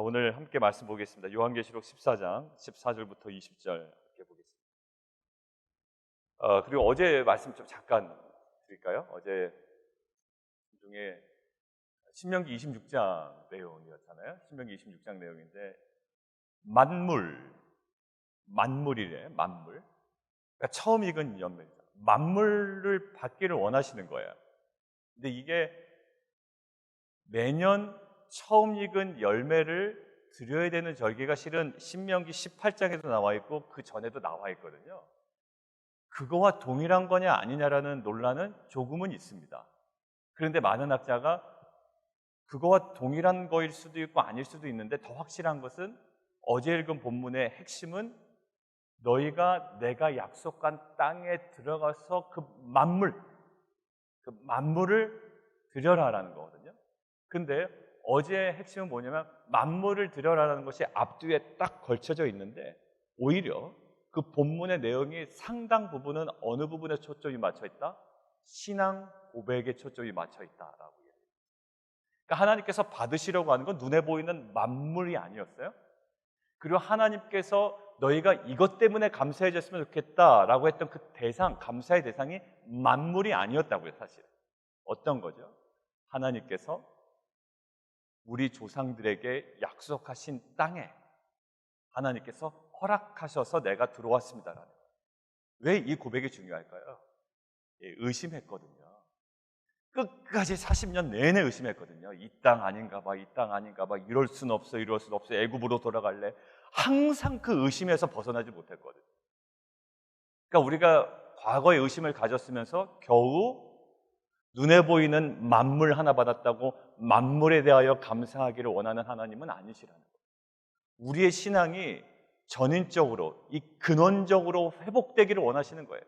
오늘 함께 말씀 보겠습니다. 요한계시록 14장 14절부터 20절 함께 보겠습니다. 그리고 어제 말씀 좀 잠깐 드릴까요? 어제 중에 신명기 26장 내용이었잖아요. 신명기 26장 내용인데 만물이래. 만물. 그러니까 처음 익은 열매죠. 만물을 받기를 원하시는 거예요. 근데 이게 매년 처음 익은 열매를 드려야 되는 절기가 실은 신명기 18장에도 나와 있고 그 전에도 나와 있거든요. 그거와 동일한 거냐 아니냐라는 논란은 조금은 있습니다. 그런데 많은 학자가 그거와 동일한 거일 수도 있고 아닐 수도 있는데 더 확실한 것은 어제 읽은 본문의 핵심은 너희가 내가 약속한 땅에 들어가서 그 만물을 드려라라는 거거든요. 근데 어제의 핵심은 뭐냐면 만물을 드려라라는 것이 앞뒤에 딱 걸쳐져 있는데 오히려 그 본문의 내용이 상당 부분은 어느 부분에 초점이 맞춰 있다? 신앙 고백에 초점이 맞춰 있다라고 얘기해요. 그러니까 하나님께서 받으시려고 하는 건 눈에 보이는 만물이 아니었어요. 그리고 하나님께서 너희가 이것 때문에 감사해 줬으면 좋겠다라고 했던 그 대상, 감사의 대상이 만물이 아니었다고요. 사실 어떤 거죠? 하나님께서 우리 조상들에게 약속하신 땅에 하나님께서 허락하셔서 내가 들어왔습니다라는 거예요. 왜 이 고백이 중요할까요? 의심했거든요. 끝까지 40년 내내 의심했거든요. 이 땅 아닌가 봐, 이 땅 아닌가 봐, 이럴 순 없어, 이럴 순 없어, 애굽으로 돌아갈래. 항상 그 의심에서 벗어나지 못했거든요. 그러니까 우리가 과거에 의심을 가졌으면서 겨우 눈에 보이는 만물 하나 받았다고 만물에 대하여 감사하기를 원하는 하나님은 아니시라는 거예요. 우리의 신앙이 전인적으로, 이 근원적으로 회복되기를 원하시는 거예요.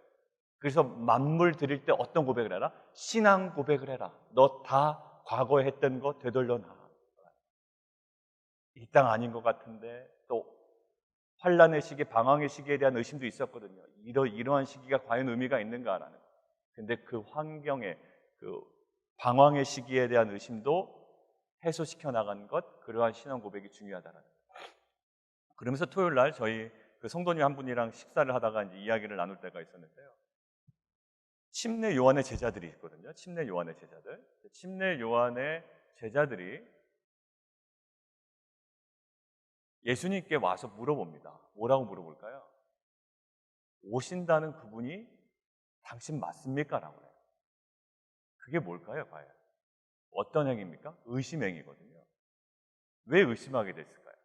그래서 만물 드릴 때 어떤 고백을 해라? 신앙 고백을 해라. 너 다 과거에 했던 거 되돌려놔. 이 땅 아닌 것 같은데 또 환란의 시기, 방황의 시기에 대한 의심도 있었거든요. 이러한 시기가 과연 의미가 있는가라는. 근데 그 환경에 그 방황의 시기에 대한 의심도 해소시켜 나가는 것, 그러한 신앙 고백이 중요하다는 거예요. 그러면서 토요일 날 저희 그 성도님 한 분이랑 식사를 하다가 이제 이야기를 나눌 때가 있었는데요. 침례 요한의 제자들이 있거든요. 침례 요한의 제자들. 침례 요한의 제자들이 예수님께 와서 물어봅니다. 뭐라고 물어볼까요? 오신다는 그분이 당신 맞습니까? 라고 해요. 그게 뭘까요, 과연? 어떤 행위입니까? 의심 행위거든요. 왜 의심하게 됐을까요?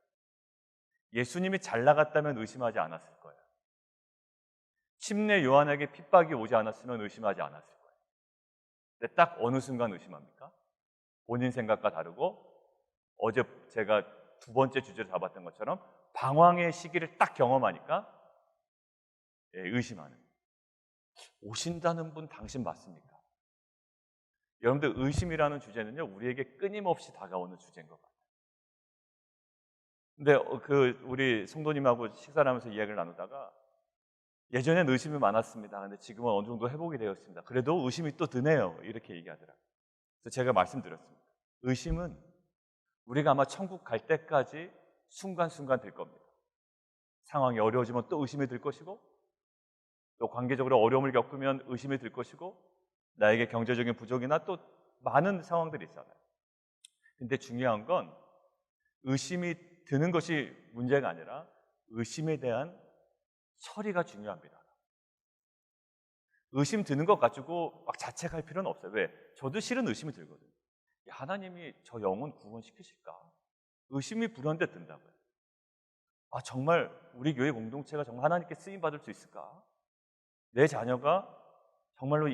예수님이 잘 나갔다면 의심하지 않았을 거예요. 침례 요한에게 핍박이 오지 않았으면 의심하지 않았을 거예요. 근데 딱 어느 순간 의심합니까? 본인 생각과 다르고 어제 제가 두 번째 주제를 잡았던 것처럼 방황의 시기를 딱 경험하니까 의심하는. 오신다는 분 당신 맞습니까? 여러분들 의심이라는 주제는요, 우리에게 끊임없이 다가오는 주제인 것 같아요. 근데 우리 성도님하고 식사를 하면서 이야기를 나누다가 예전엔 의심이 많았습니다. 근데 지금은 어느 정도 회복이 되었습니다. 그래도 의심이 또 드네요. 이렇게 얘기하더라고요. 그래서 제가 말씀드렸습니다. 의심은 우리가 아마 천국 갈 때까지 순간순간 될 겁니다. 상황이 어려워지면 또 의심이 들 것이고, 또 관계적으로 어려움을 겪으면 의심이 들 것이고, 나에게 경제적인 부족이나 또 많은 상황들이 있잖아요. 근데 중요한 건 의심이 드는 것이 문제가 아니라 의심에 대한 처리가 중요합니다. 의심 드는 것 가지고 막 자책할 필요는 없어요. 왜? 저도 실은 의심이 들거든요. 하나님이 저 영혼 구원시키실까? 의심이 불현듯 든다고요. 정말 우리 교회 공동체가 정말 하나님께 쓰임받을 수 있을까? 내 자녀가 정말로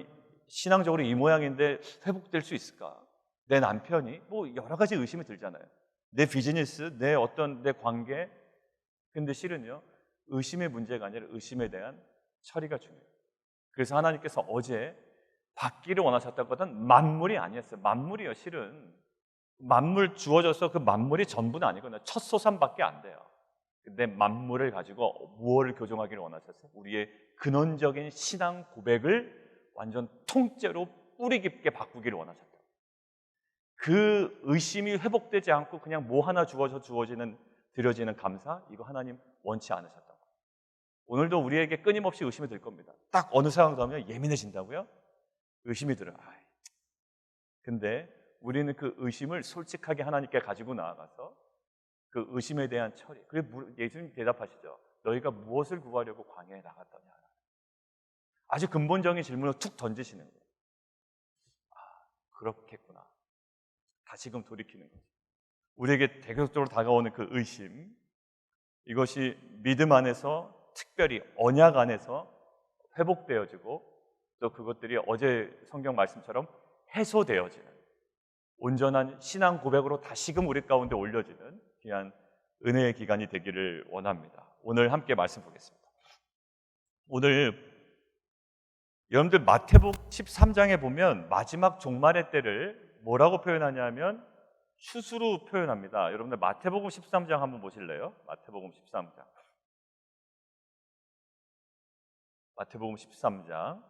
신앙적으로 이 모양인데 회복될 수 있을까? 내 남편이 뭐 여러 가지 의심이 들잖아요. 내 비즈니스, 내 관계. 근데 실은요, 의심의 문제가 아니라 의심에 대한 처리가 중요해요. 그래서 하나님께서 어제 받기를 원하셨던 것은 만물이 아니었어요. 만물이요, 실은. 만물 주어져서 그 만물이 전부는 아니거든요. 첫 소산밖에 안 돼요. 근데 만물을 가지고 무엇을 교정하기를 원하셨어요? 우리의 근원적인 신앙 고백을 완전 통째로 뿌리 깊게 바꾸기를 원하셨다. 그 의심이 회복되지 않고 그냥 뭐 하나 주어지는 드려지는 감사, 이거 하나님 원치 않으셨다고. 오늘도 우리에게 끊임없이 의심이 들 겁니다. 딱 어느 상황 가면 예민해진다고요? 의심이 들어요. 근데 우리는 그 의심을 솔직하게 하나님께 가지고 나아가서 그 의심에 대한 처리. 그래 예수님 대답하시죠. 너희가 무엇을 구하려고 광야에 나갔더냐. 아주 근본적인 질문을 툭 던지시는 거예요. 그렇겠구나. 다시금 돌이키는 거죠. 우리에게 대격적으로 다가오는 그 의심, 이것이 믿음 안에서 특별히 언약 안에서 회복되어지고 또 그것들이 어제 성경 말씀처럼 해소되어지는 온전한 신앙 고백으로 다시금 우리 가운데 올려지는 귀한 은혜의 기간이 되기를 원합니다. 오늘 함께 말씀 보겠습니다. 오늘 여러분들 마태복음 13장에 보면 마지막 종말의 때를 뭐라고 표현하냐면 추수로 표현합니다. 여러분들 마태복음 13장 한번 보실래요? 마태복음 13장. 마태복음 13장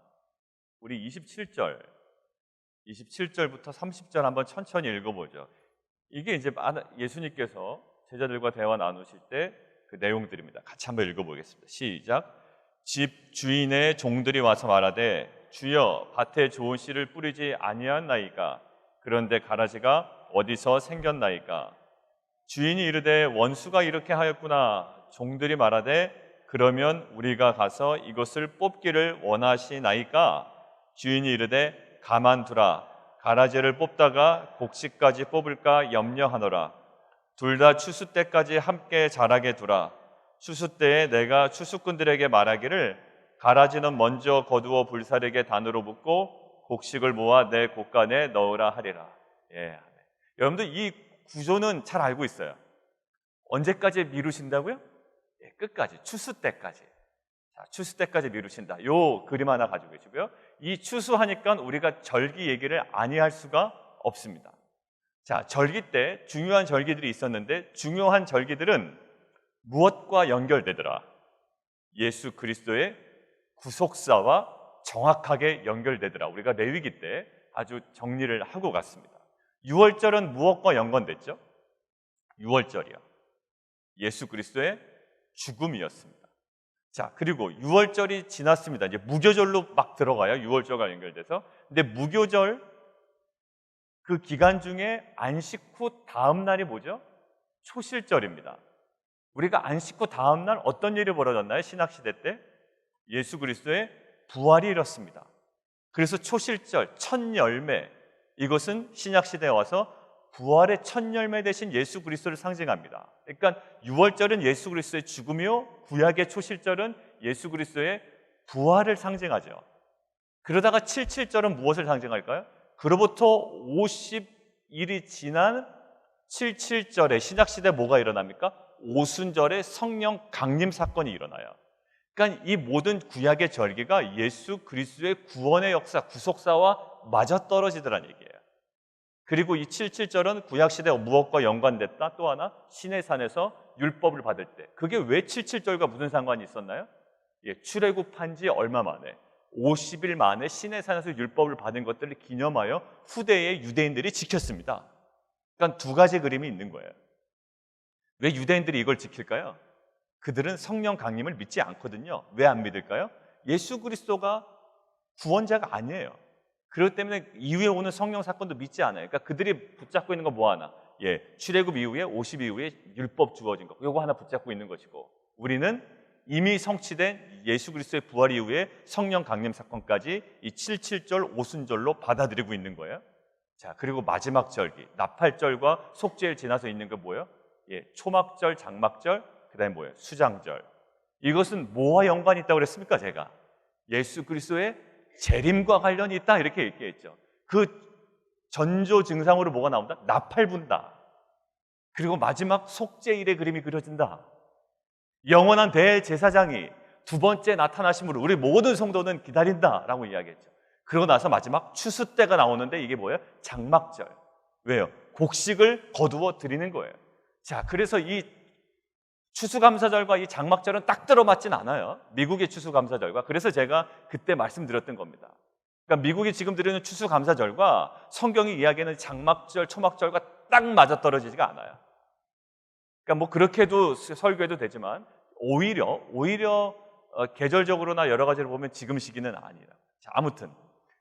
우리 27절부터 30절 한번 천천히 읽어보죠. 이게 이제 예수님께서 제자들과 대화 나누실 때 그 내용들입니다. 같이 한번 읽어보겠습니다. 시작. 집 주인의 종들이 와서 말하되 주여 밭에 좋은 씨를 뿌리지 아니하나이까 그런데 가라지가 어디서 생겼나이까 주인이 이르되 원수가 이렇게 하였구나. 종들이 말하되 그러면 우리가 가서 이것을 뽑기를 원하시나이까 주인이 이르되 가만두라. 가라지를 뽑다가 곡식까지 뽑을까 염려하노라. 둘 다 추수 때까지 함께 자라게 두라. 추수 때에 내가 추수꾼들에게 말하기를 가라지는 먼저 거두어 불사르게 단으로 붓고 곡식을 모아 내 곡간에 넣으라 하리라. 예. 여러분들 이 구조는 잘 알고 있어요. 언제까지 미루신다고요? 예, 끝까지, 추수 때까지. 자, 추수 때까지 미루신다. 요 그림 하나 가지고 계시고요. 이 추수하니까 우리가 절기 얘기를 아니할 수가 없습니다. 자, 절기 때 중요한 절기들이 있었는데 중요한 절기들은 무엇과 연결되더라? 예수 그리스도의 구속사와 정확하게 연결되더라. 우리가 레위기 때 아주 정리를 하고 갔습니다. 유월절은 무엇과 연관됐죠? 유월절이요. 예수 그리스도의 죽음이었습니다. 자, 그리고 유월절이 지났습니다. 이제 무교절로 막 들어가요. 유월절과 연결돼서. 근데 무교절 그 기간 중에 안식 후 다음 날이 뭐죠? 초실절입니다. 우리가 안식 후 다음 날 어떤 일이 벌어졌나요? 신학시대 때 예수 그리스도의 부활이 일었습니다. 그래서 초실절, 첫 열매, 이것은 신약시대에 와서 부활의 첫 열매 대신 예수 그리스도를 상징합니다. 그러니까 유월절은 예수 그리스도의 죽음이요, 구약의 초실절은 예수 그리스도의 부활을 상징하죠. 그러다가 77절은 무엇을 상징할까요? 그로부터 50일이 지난 77절에 신약시대에 뭐가 일어납니까? 오순절에 성령 강림 사건이 일어나요. 그러니까 이 모든 구약의 절기가 예수 그리스도의 구원의 역사, 구속사와 맞아떨어지더란 얘기예요. 그리고 이 77절은 구약시대 무엇과 연관됐다? 또 하나 시내산에서 율법을 받을 때. 그게 왜 77절과 무슨 상관이 있었나요? 예, 출애굽한 지 얼마 만에 50일 만에 시내산에서 율법을 받은 것들을 기념하여 후대의 유대인들이 지켰습니다. 그러니까 두 가지 그림이 있는 거예요. 왜 유대인들이 이걸 지킬까요? 그들은 성령 강림을 믿지 않거든요. 왜 안 믿을까요? 예수 그리스도가 구원자가 아니에요. 그렇기 때문에 이후에 오는 성령 사건도 믿지 않아요. 그러니까 그들이 붙잡고 있는 거 뭐 하나? 예, 출애굽 이후에 50 이후에 율법 주어진 거. 이거 하나 붙잡고 있는 것이고, 우리는 이미 성취된 예수 그리스도의 부활 이후에 성령 강림 사건까지 이 77절 오순절로 받아들이고 있는 거예요. 자, 그리고 마지막 절기 나팔절과 속죄일 지나서 있는 거 뭐예요? 예, 초막절, 장막절, 그다음에 뭐예요? 수장절. 이것은 뭐와 연관이 있다고 그랬습니까? 제가 예수 그리스도의 재림과 관련이 있다 이렇게 얘기했죠. 그 전조 증상으로 뭐가 나온다? 나팔 분다. 그리고 마지막 속죄일의 그림이 그려진다. 영원한 대제사장이 두 번째 나타나심으로 우리 모든 성도는 기다린다라고 이야기했죠. 그러고 나서 마지막 추수 때가 나오는데 이게 뭐예요? 장막절. 왜요? 곡식을 거두어 드리는 거예요. 자, 그래서 이 추수감사절과 이 장막절은 딱 들어맞진 않아요. 미국의 추수감사절과. 그래서 제가 그때 말씀드렸던 겁니다. 그러니까 미국이 지금 드리는 추수감사절과 성경이 이야기하는 장막절, 초막절과 딱 맞아떨어지지가 않아요. 그러니까 뭐 그렇게도 설교해도 되지만 오히려 계절적으로나 여러 가지로 보면 지금 시기는 아니라. 자, 아무튼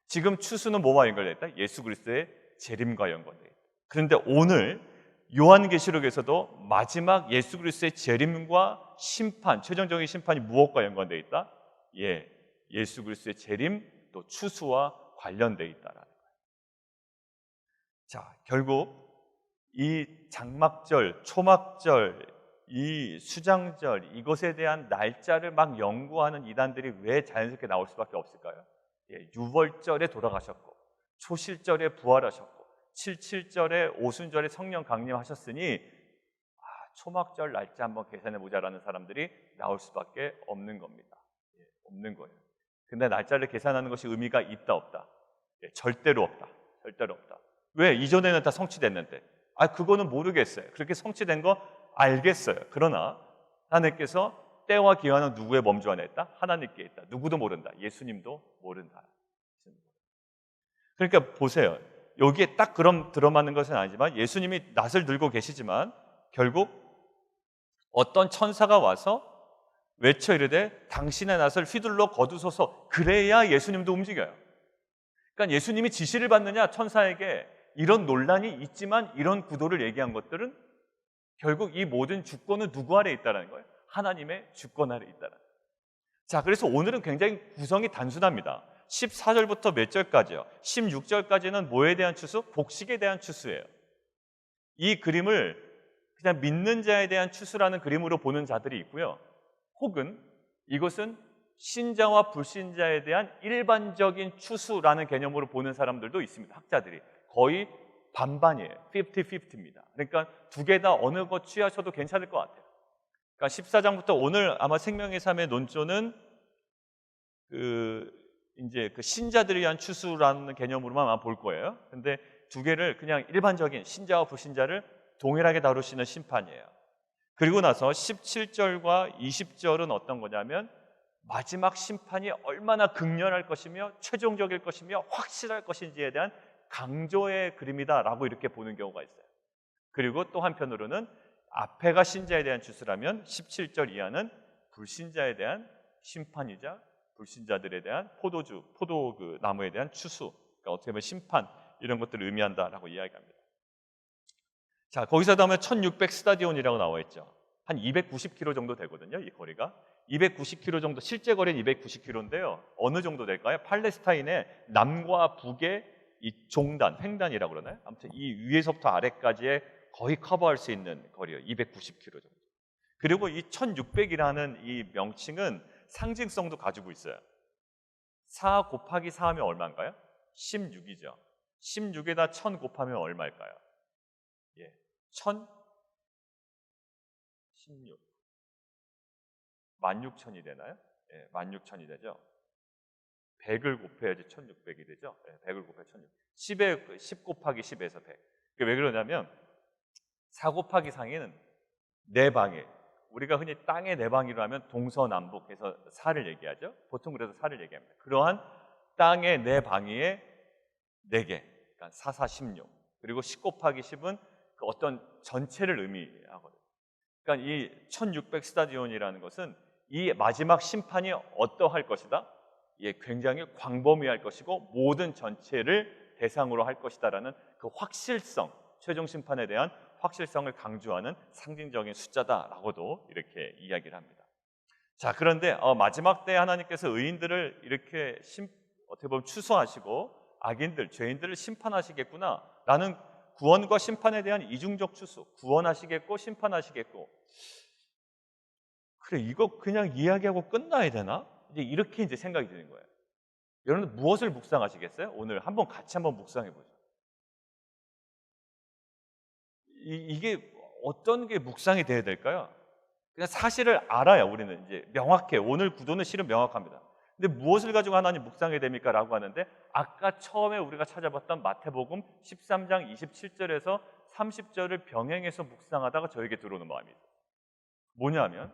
지금 추수는 뭐와 연결되어 있다? 예수 그리스도의 재림과 연관되어 있다. 그런데 오늘 요한계시록에서도 마지막 예수 그리스도의 재림과 심판, 최종적인 심판이 무엇과 연관되어 있다? 예수 그리스도의 재림 또 추수와 관련되어 있다라는 거예요. 자, 결국 이 장막절, 초막절, 이 수장절, 이것에 대한 날짜를 막 연구하는 이단들이 왜 자연스럽게 나올 수밖에 없을까요? 유월절에 돌아가셨고, 초실절에 부활하셨고, 77절에 오순절에 성령 강림하셨으니 초막절 날짜 한번 계산해보자라는 사람들이 나올 수밖에 없는 겁니다. 없는 거예요. 근데 날짜를 계산하는 것이 의미가 있다 없다? 절대로 없다. 절대로 없다. 왜? 이전에는 다 성취됐는데. 그거는 모르겠어요. 그렇게 성취된 거 알겠어요. 그러나 하나님께서 때와 기한은 누구의 범주 안에 있다? 하나님께 있다. 누구도 모른다. 예수님도 모른다. 그러니까 보세요. 여기에 딱 그럼 들어맞는 것은 아니지만 예수님이 낫을 들고 계시지만 결국 어떤 천사가 와서 외쳐 이르되 당신의 낫을 휘둘러 거두소서. 그래야 예수님도 움직여요. 그러니까 예수님이 지시를 받느냐 천사에게 이런 논란이 있지만 이런 구도를 얘기한 것들은 결국 이 모든 주권은 누구 아래에 있다는 거예요? 하나님의 주권 아래에 있다는 거예요. 자, 그래서 오늘은 굉장히 구성이 단순합니다. 14절부터 몇 절까지요? 16절까지는 뭐에 대한 추수? 복식에 대한 추수예요. 이 그림을 그냥 믿는 자에 대한 추수라는 그림으로 보는 자들이 있고요. 혹은 이것은 신자와 불신자에 대한 일반적인 추수라는 개념으로 보는 사람들도 있습니다. 학자들이. 거의 반반이에요. 50-50입니다. 그러니까 두 개 다 어느 것 취하셔도 괜찮을 것 같아요. 그러니까 14장부터 오늘 아마 생명의 삶의 논조는 이제 그 신자들에 의한 추수라는 개념으로만 아마 볼 거예요. 근데 두 개를 그냥 일반적인 신자와 불신자를 동일하게 다루시는 심판이에요. 그리고 나서 17절과 20절은 어떤 거냐면 마지막 심판이 얼마나 극렬할 것이며 최종적일 것이며 확실할 것인지에 대한 강조의 그림이다라고 이렇게 보는 경우가 있어요. 그리고 또 한편으로는 앞에가 신자에 대한 추수라면 17절 이하는 불신자에 대한 심판이자 불신자들에 대한 포도나무에 대한 추수, 그러니까 어떻게 보면 심판 이런 것들을 의미한다라고 이야기합니다. 자, 거기서 다음에 1600 스타디온이라고 나와 있죠. 한 290km 정도 되거든요. 이 거리가 290km 정도, 실제 거리는 290km인데요. 어느 정도 될까요? 팔레스타인의 남과 북의 이 종단, 횡단이라고 그러나요? 아무튼 이 위에서부터 아래까지의 거의 커버할 수 있는 거리예요. 290km 정도. 그리고 이 1600이라는 이 명칭은 상징성도 가지고 있어요. 4 곱하기 4 하면 얼마인가요? 16이죠. 16에다 1000 곱하면 얼마일까요? 1000? 16. 16,000이 되나요? 16,000이 되죠. 100을 곱해야지 1600이 되죠. 100을 곱해 1600. 10 곱하기 10에서 100. 왜 그러냐면 4 곱하기 4는 4방에, 우리가 흔히 땅의 4방이로 하면 동서남북해서 4를 얘기하죠. 보통 그래서 4를 얘기합니다. 그러한 땅의 4방위에 4개, 그러니까 4, 4, 16. 그리고 10 곱하기 10은 그 어떤 전체를 의미하거든요. 그러니까 이 1600 스타디온이라는 것은 이 마지막 심판이 어떠할 것이다? 굉장히 광범위할 것이고 모든 전체를 대상으로 할 것이다라는 그 확실성, 최종 심판에 대한 확실성을 강조하는 상징적인 숫자다라고도 이렇게 이야기를 합니다. 자, 그런데 마지막 때 하나님께서 의인들을 이렇게 어떻게 보면 추수하시고 악인들, 죄인들을 심판하시겠구나라는 구원과 심판에 대한 이중적 추수, 구원하시겠고 심판하시겠고, 그래 이거 그냥 이야기하고 끝나야 되나? 이렇게 이제 생각이 드는 거예요. 여러분 무엇을 묵상하시겠어요? 오늘 같이 한번 묵상해 보죠. 이게 어떤 게 묵상이 돼야 될까요? 그냥 사실을 알아야 우리는 이제 명확해. 오늘 구도는 실은 명확합니다. 근데 무엇을 가지고 하나님 묵상해야 됩니까? 라고 하는데 아까 처음에 우리가 찾아봤던 마태복음 13장 27절에서 30절을 병행해서 묵상하다가 저에게 들어오는 마음이 있어요. 뭐냐면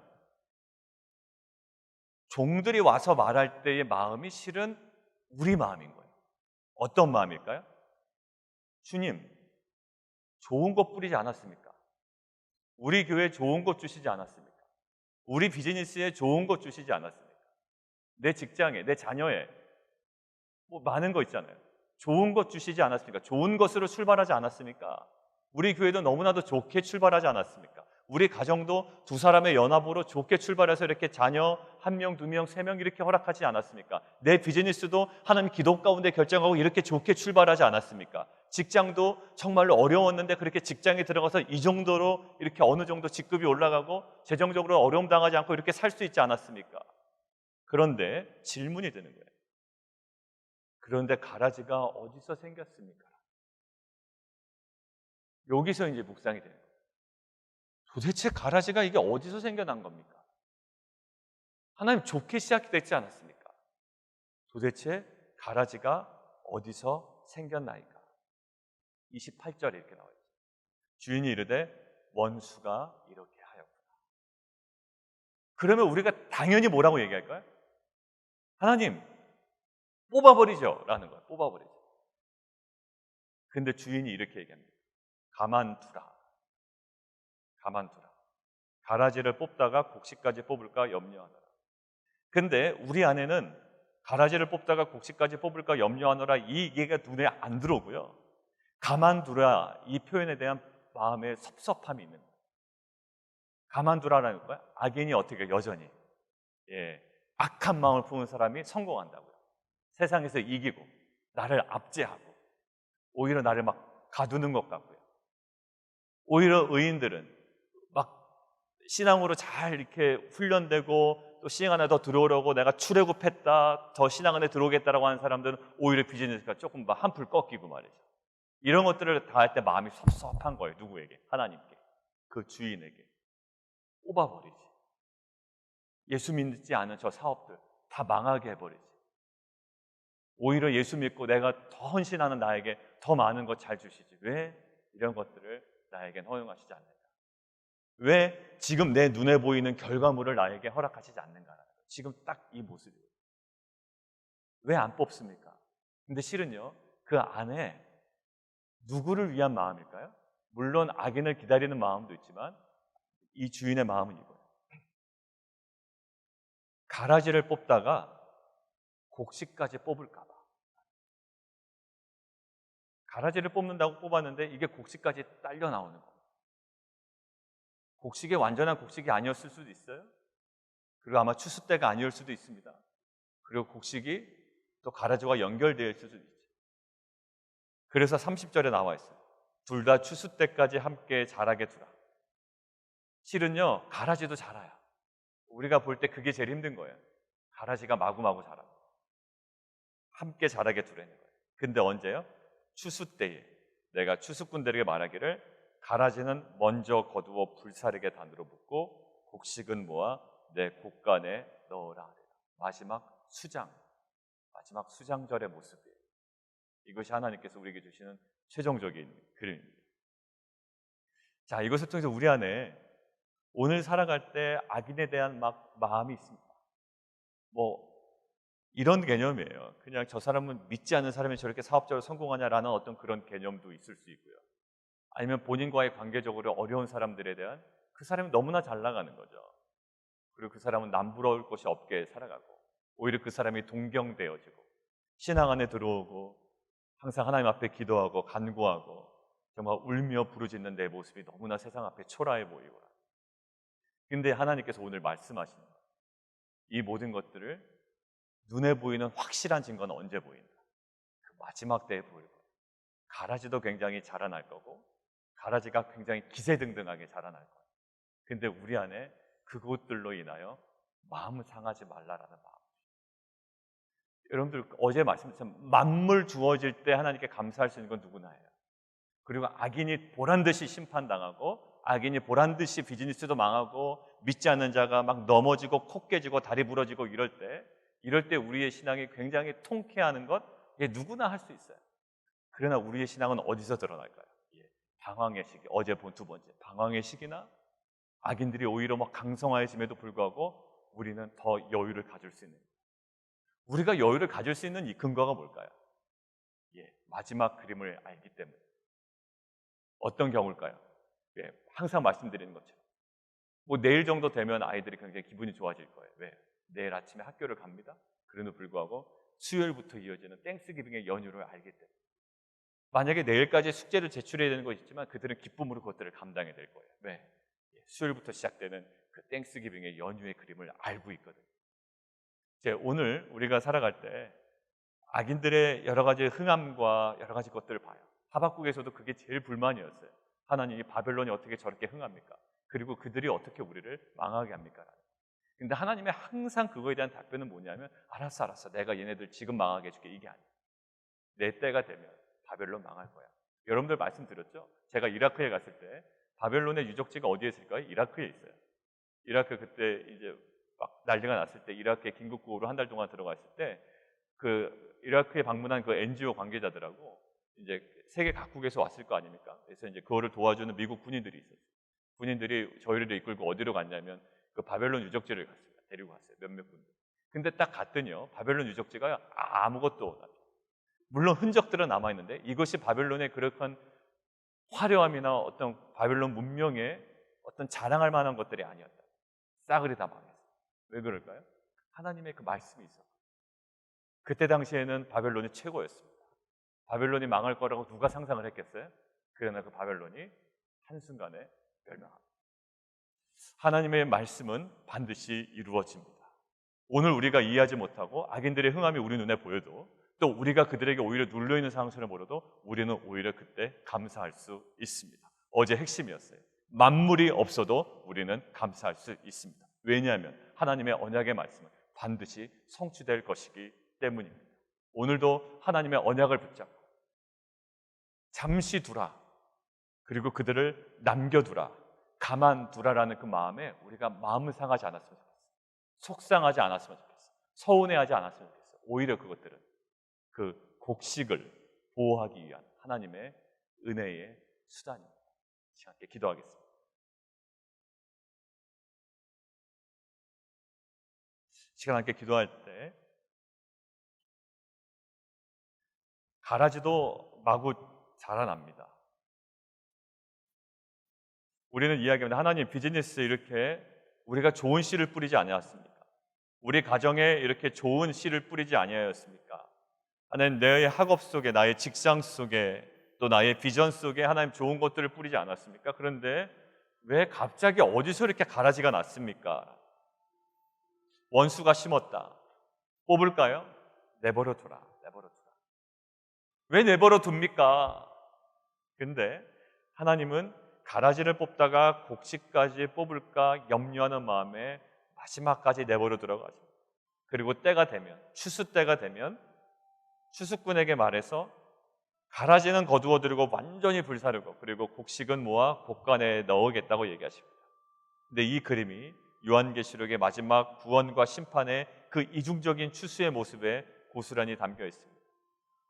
종들이 와서 말할 때의 마음이 실은 우리 마음인 거예요. 어떤 마음일까요? 주님, 좋은 것 뿌리지 않았습니까? 우리 교회에 좋은 것 주시지 않았습니까? 우리 비즈니스에 좋은 것 주시지 않았습니까? 내 직장에, 내 자녀에 뭐 많은 거 있잖아요. 좋은 것 주시지 않았습니까? 좋은 것으로 출발하지 않았습니까? 우리 교회도 너무나도 좋게 출발하지 않았습니까? 우리 가정도 두 사람의 연합으로 좋게 출발해서 이렇게 자녀 1명, 2명, 3명 이렇게 허락하지 않았습니까? 내 비즈니스도 하나님 기도 가운데 결정하고 이렇게 좋게 출발하지 않았습니까? 직장도 정말로 어려웠는데 그렇게 직장에 들어가서 이 정도로 이렇게 어느 정도 직급이 올라가고 재정적으로 어려움 당하지 않고 이렇게 살 수 있지 않았습니까? 그런데 질문이 드는 거예요. 그런데 가라지가 어디서 생겼습니까? 여기서 이제 묵상이 되는 거예요. 도대체 가라지가 이게 어디서 생겨난 겁니까? 하나님 좋게 시작됐지 않았습니까? 도대체 가라지가 어디서 생겼나이까? 28절에 이렇게 나와 있죠. 주인이 이르되 원수가 이렇게 하였구나. 그러면 우리가 당연히 뭐라고 얘기할까요? 하나님 뽑아버리죠 라는 거예요. 뽑아버리죠. 근데 주인이 이렇게 얘기합니다. 가만두라. 가만두라. 가라지를 뽑다가 곡식까지 뽑을까 염려하노라. 근데 우리 안에는 가라지를 뽑다가 곡식까지 뽑을까 염려하노라 이 얘기가 눈에 안 들어오고요. 가만두라 이 표현에 대한 마음의 섭섭함이 있는 거예요. 가만두라라는 거야. 악인이 어떻게 여전히 악한 마음을 품은 사람이 성공한다고요. 세상에서 이기고 나를 압제하고 오히려 나를 막 가두는 것 같고요. 오히려 의인들은 막 신앙으로 잘 이렇게 훈련되고 또 신앙 안에 더 들어오려고 내가 출애굽했다, 더 신앙 안에 들어오겠다라고 하는 사람들은 오히려 비즈니스가 조금 한풀 꺾이고 말이죠. 이런 것들을 다 할 때 마음이 섭섭한 거예요. 누구에게? 하나님께. 그 주인에게. 뽑아버리지. 예수 믿지 않은 저 사업들 다 망하게 해버리지. 오히려 예수 믿고 내가 더 헌신하는 나에게 더 많은 것 잘 주시지. 왜 이런 것들을 나에겐 허용하시지 않는가? 왜 지금 내 눈에 보이는 결과물을 나에게 허락하시지 않는가라는 거예요. 지금 딱 이 모습이에요. 왜 안 뽑습니까? 근데 실은요, 그 안에 누구를 위한 마음일까요? 물론 악인을 기다리는 마음도 있지만 이 주인의 마음은 이거예요. 가라지를 뽑다가 곡식까지 뽑을까 봐. 가라지를 뽑는다고 뽑았는데 이게 곡식까지 딸려 나오는 겁니다. 곡식이 완전한 곡식이 아니었을 수도 있어요. 그리고 아마 추수 때가 아니었을 수도 있습니다. 그리고 곡식이 또 가라지와 연결되어 있을 수도 있죠. 그래서 30절에 나와 있어요. 둘 다 추수 때까지 함께 자라게 두라. 실은요, 가라지도 자라요. 우리가 볼 때 그게 제일 힘든 거예요. 가라지가 마구마구 자라고. 함께 자라게 두라는 거예요. 근데 언제요? 추수 때에 내가 추수꾼들에게 말하기를 가라지는 먼저 거두어 불사르게 단으로 붓고 곡식은 모아 내 곡간에 넣으라. 마지막 수장절의 모습이에요. 이것이 하나님께서 우리에게 주시는 최종적인 그림입니다. 자, 이것을 통해서 우리 안에 오늘 살아갈 때 악인에 대한 마음이 있습니다. 뭐 이런 개념이에요. 그냥 저 사람은 믿지 않는 사람이 저렇게 사업적으로 성공하냐라는 어떤 그런 개념도 있을 수 있고요. 아니면 본인과의 관계적으로 어려운 사람들에 대한 그 사람이 너무나 잘 나가는 거죠. 그리고 그 사람은 남부러울 것이 없게 살아가고 오히려 그 사람이 동경되어지고 신앙 안에 들어오고 항상 하나님 앞에 기도하고 간구하고 정말 울며 부르짖는 내 모습이 너무나 세상 앞에 초라해 보이고, 근데 하나님께서 오늘 말씀하시는 거예요. 이 모든 것들을 눈에 보이는 확실한 증거는 언제 보인다? 그 마지막 때에 보일 거예요. 가라지도 굉장히 자라날 거고 가라지가 굉장히 기세등등하게 자라날 거예요. 근데 우리 안에 그것들로 인하여 마음을 상하지 말라라는 마음. 여러분들 어제 말씀드렸지만 만물 주어질 때 하나님께 감사할 수 있는 건 누구나예요. 그리고 악인이 보란듯이 심판당하고 악인이 보란듯이 비즈니스도 망하고 믿지 않는 자가 막 넘어지고 코 깨지고 다리 부러지고 이럴 때 우리의 신앙이 굉장히 통쾌하는 것, 이게 누구나 할 수 있어요. 그러나 우리의 신앙은 어디서 드러날까요? 방황의 시기, 어제 본 두 번째 방황의 시기나 악인들이 오히려 막 강성하여짐에도 불구하고 우리는 더 여유를 가질 수 있는, 우리가 여유를 가질 수 있는 이 근거가 뭘까요? 마지막 그림을 알기 때문에. 어떤 경우일까요? 항상 말씀드리는 것처럼 뭐 내일 정도 되면 아이들이 굉장히 기분이 좋아질 거예요. 왜? 내일 아침에 학교를 갑니다. 그럼에도 불구하고 수요일부터 이어지는 땡스기빙의 연휴를 알기 때문에. 만약에 내일까지 숙제를 제출해야 되는 것이 있지만 그들은 기쁨으로 그것들을 감당해야 될 거예요. 왜? 수요일부터 시작되는 그 땡스기빙의 연휴의 그림을 알고 있거든요. 오늘 우리가 살아갈 때 악인들의 여러 가지 흥함과 여러 가지 것들을 봐요. 하박국에서도 그게 제일 불만이었어요. 하나님이 바벨론이 어떻게 저렇게 흥합니까? 그리고 그들이 어떻게 우리를 망하게 합니까? 근데 하나님의 항상 그거에 대한 답변은 뭐냐면 알았어 내가 얘네들 지금 망하게 해줄게. 이게 아니에요. 내 때가 되면 바벨론 망할 거야. 여러분들 말씀드렸죠? 제가 이라크에 갔을 때 바벨론의 유적지가 어디에 있을까요? 이라크에 있어요. 이라크 그때 이제 막 난리가 났을 때 이라크에 긴급구호로 한 달 동안 들어갔을 때 그 이라크에 방문한 그 NGO 관계자들하고 이제 세계 각국에서 왔을 거 아닙니까? 그래서 이제 그거를 도와주는 미국 군인들이 있었어요. 군인들이 저희를 이끌고 어디로 갔냐면 그 바벨론 유적지를 갔습니다. 데리고 갔어요. 몇몇 군들. 근데 딱 갔더니요, 바벨론 유적지가 아무것도 없어요. 물론 흔적들은 남아 있는데 이것이 바벨론의 그렇한 화려함이나 어떤 바벨론 문명의 어떤 자랑할 만한 것들이 아니었다. 싸그리 다 망했어요. 왜 그럴까요? 하나님의 그 말씀이 있었어요. 그때 당시에는 바벨론이 최고였습니다. 바벨론이 망할 거라고 누가 상상을 했겠어요? 그러나 그 바벨론이 한순간에 멸망합니다. 하나님의 말씀은 반드시 이루어집니다. 오늘 우리가 이해하지 못하고 악인들의 흥함이 우리 눈에 보여도 또 우리가 그들에게 오히려 눌려있는 상황처럼 보여도 우리는 오히려 그때 감사할 수 있습니다. 어제 핵심이었어요. 만물이 없어도 우리는 감사할 수 있습니다. 왜냐하면 하나님의 언약의 말씀은 반드시 성취될 것이기 때문입니다. 오늘도 하나님의 언약을 붙잡고 잠시 두라, 그리고 그들을 남겨두라, 가만두라라는 그 마음에 우리가 마음을 상하지 않았으면 좋겠어요. 속상하지 않았으면 좋겠어요. 서운해하지 않았으면 좋겠어요. 오히려 그것들은 그 곡식을 보호하기 위한 하나님의 은혜의 수단입니다. 함께 기도하겠습니다. 시간 함께 기도할 때 가라지도 마구 자라납니다. 우리는 이야기합니다. 하나님, 비즈니스에 이렇게 우리가 좋은 씨를 뿌리지 아니하였습니까? 우리 가정에 이렇게 좋은 씨를 뿌리지 아니하였습니까? 하나님, 내 학업 속에, 나의 직장 속에, 또 나의 비전 속에 하나님 좋은 것들을 뿌리지 않았습니까? 그런데 왜 갑자기 어디서 이렇게 가라지가 났습니까? 원수가 심었다. 뽑을까요? 내버려 두라. 왜 내버려 둡니까? 근데 하나님은 가라지를 뽑다가 곡식까지 뽑을까 염려하는 마음에 마지막까지 내버려 두라고 하죠. 그리고 때가 되면, 추수 때가 되면 추수꾼에게 말해서 가라지는 거두어들이고 완전히 불사르고 그리고 곡식은 모아 곡간에 넣으겠다고 얘기하십니다. 근데 이 그림이 요한계시록의 마지막 구원과 심판의 그 이중적인 추수의 모습에 고스란히 담겨 있습니다.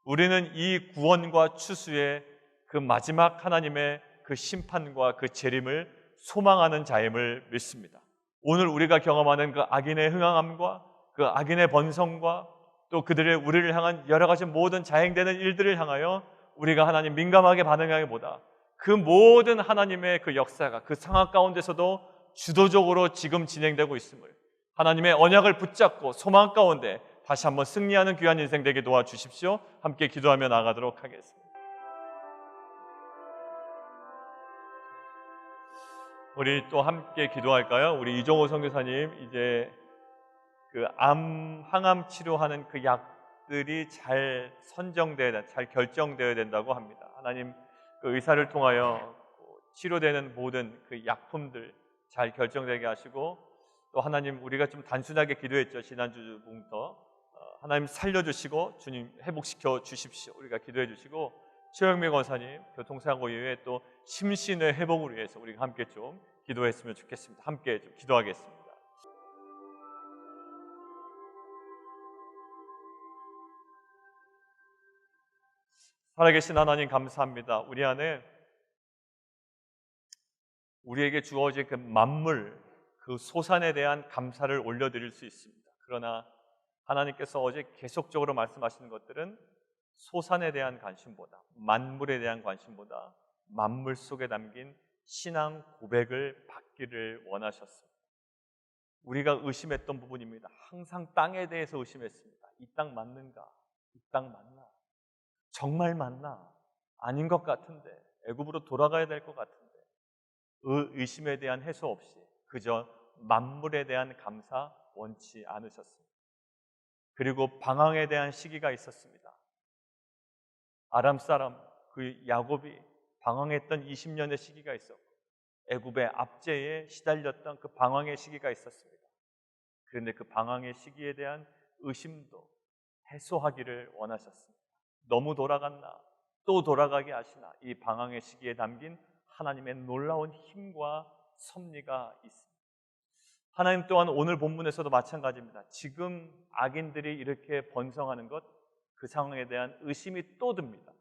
우리는 이 구원과 추수의 그 마지막 하나님의 그 심판과 그 재림을 소망하는 자임을 믿습니다. 오늘 우리가 경험하는 그 악인의 흥황함과 그 악인의 번성과 또 그들의 우리를 향한 여러 가지 모든 자행되는 일들을 향하여 우리가 하나님 민감하게 반응하기보다 그 모든 하나님의 그 역사가 그 상황 가운데서도 주도적으로 지금 진행되고 있음을 하나님의 언약을 붙잡고 소망 가운데 다시 한번 승리하는 귀한 인생 되게 도와주십시오. 함께 기도하며 나아가도록 하겠습니다. 우리 또 함께 기도할까요? 우리 이종호 선교사님 이제 그 항암 치료하는 그 약들이 잘 선정되어야, 잘 결정되어야 된다고 합니다. 하나님 그 의사를 통하여 치료되는 모든 그 약품들 잘 결정되게 하시고 또 하나님 우리가 좀 단순하게 기도했죠. 지난주부터 하나님 살려주시고 주님 회복시켜 주십시오. 우리가 기도해 주시고 최영미 권사님 교통사고 이후에 또 심신의 회복을 위해서 우리가 함께 좀 기도했으면 좋겠습니다. 함께 좀 기도하겠습니다. 살아계신 하나님 감사합니다. 우리 안에 우리에게 주어진 그 만물, 그 소산에 대한 감사를 올려드릴 수 있습니다. 그러나 하나님께서 어제 계속적으로 말씀하시는 것들은 소산에 대한 관심보다, 만물에 대한 관심보다 만물 속에 담긴 신앙 고백을 받기를 원하셨습니다. 우리가 의심했던 부분입니다. 항상 땅에 대해서 의심했습니다. 이 땅 맞는가? 이 땅 맞나? 정말 맞나? 아닌 것 같은데, 애굽으로 돌아가야 될 것 같은데, 의심에 대한 해소 없이 그저 만물에 대한 감사 원치 않으셨습니다. 그리고 방황에 대한 시기가 있었습니다. 아람 사람 그 야곱이 방황했던 20년의 시기가 있었고, 애굽의 압제에 시달렸던 그 방황의 시기가 있었습니다. 그런데 그 방황의 시기에 대한 의심도 해소하기를 원하셨습니다. 너무 돌아갔나? 또 돌아가게 하시나? 이 방황의 시기에 담긴 하나님의 놀라운 힘과 섭리가 있습니다. 하나님 또한 오늘 본문에서도 마찬가지입니다. 지금 악인들이 이렇게 번성하는 것, 그 상황에 대한 의심이 또 듭니다.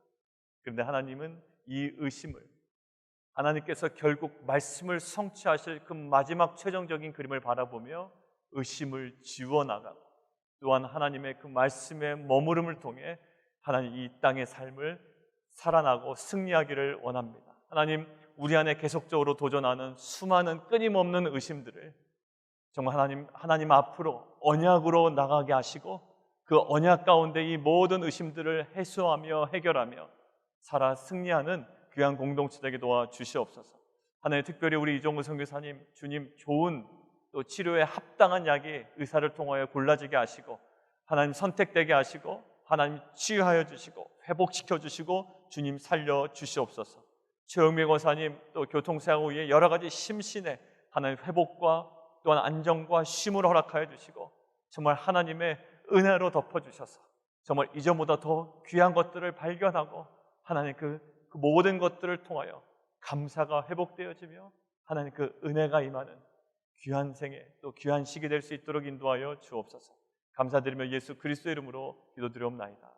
그런데 하나님은 이 의심을, 하나님께서 결국 말씀을 성취하실 그 마지막 최종적인 그림을 바라보며 의심을 지워나가고, 또한 하나님의 그 말씀의 머무름을 통해 하나님 이 땅의 삶을 살아나고 승리하기를 원합니다. 하나님, 우리 안에 계속적으로 도전하는 수많은 끊임없는 의심들을 정말 하나님 앞으로 언약으로 나가게 하시고, 그 언약 가운데 이 모든 의심들을 해소하며 해결하며 살아 승리하는 귀한 공동체 되게 도와주시옵소서. 하나님, 특별히 우리 이종구 선교사님, 주님 좋은 또 치료에 합당한 약이 의사를 통하여 골라지게 하시고, 하나님 선택되게 하시고, 하나님 치유하여 주시고 회복시켜 주시고 주님 살려 주시옵소서. 최영미 권사님 또 교통사고 후에 여러 가지 심신의 하나님 회복과 또한 안정과 쉼을 허락하여 주시고, 정말 하나님의 은혜로 덮어주셔서 정말 이전보다 더 귀한 것들을 발견하고 하나님 그 모든 것들을 통하여 감사가 회복되어지며 하나님 그 은혜가 임하는 귀한 생애 또 귀한 시기 될 수 있도록 인도하여 주옵소서. 감사드리며 예수 그리스도의 이름으로 기도드리옵나이다.